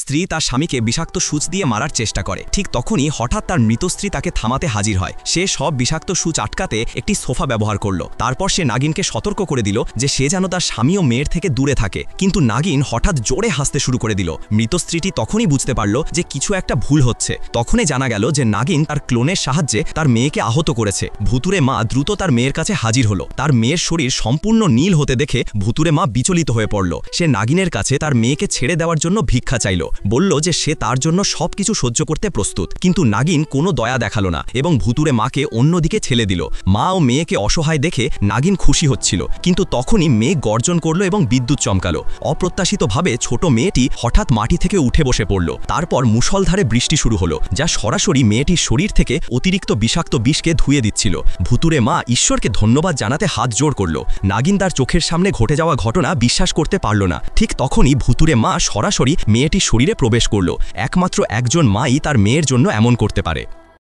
স্ত্রী তার স্বামীকে বিষাক্ত সূচ দিয়ে মারার চেষ্টা করে। ঠিক তখনই হঠাৎ তার মৃত স্ত্রী তাকে থামাতে হাজির হয়। সে সব বিষাক্ত সূচ আটকাতে একটি সোফা ব্যবহার করল। তারপর সে নাগিনকে সতর্ক করে দিল যে সে যেন তার স্বামী ও মেয়ের থেকে দূরে থাকে। কিন্তু নাগিন হঠাৎ জোরে হাসতে শুরু করে দিল। মৃত স্ত্রীটি তখনই বুঝতে পারল যে কিছু একটা ভুল হচ্ছে। তখনই জানা গেল যে নাগিন তার ক্লোনের সাহায্যে তার মেয়েকে আহত করেছে। ভুতুরে মা দ্রুত তার মেয়ের কাছে হাজির হলো। তার মেয়ের শরীর সম্পূর্ণ নীল হতে দেখে ভুতুরে মা বিচলিত হয়ে পড়ল। সে নাগিনের কাছে তার মেয়েকে ছেড়ে দেওয়ার জন্য ভিক্ষা চাইল। বলল যে সে তার জন্য সবকিছু সহ্য করতে প্রস্তুত। কিন্তু নাগিন কোনো দয়া দেখালো না এবং ভুতুরে মাকে অন্যদিকে ঠেলে দিল। মা ও মেয়েকে অসহায় দেখে নাগিন খুশি হচ্ছিল। কিন্তু তখনই মেয়ে গর্জন করল এবং বিদ্যুৎ চমকালো। অপ্রত্যাশিতভাবে ছোট মেয়েটি হঠাৎ মাটি থেকে উঠে বসে পড়ল। তারপর মুষলধারে বৃষ্টি শুরু হলো, যা সরাসরি মেয়েটির শরীর থেকে অতিরিক্ত বিষাক্ত বিষকে ধুয়ে দিচ্ছিল। ভুতুরে মা ঈশ্বরকে ধন্যবাদ জানাতে হাত জোড় করল। নাগিন তার চোখের সামনে ঘটে যাওয়া ঘটনা বিশ্বাস করতে পারল না। ঠিক তখনই ভুতুরে মা সরাসরি মেয়েটির শরীরে প্রবেশ করল। একমাত্র একজন মাই তার মেয়ের জন্য এমন করতে পারে।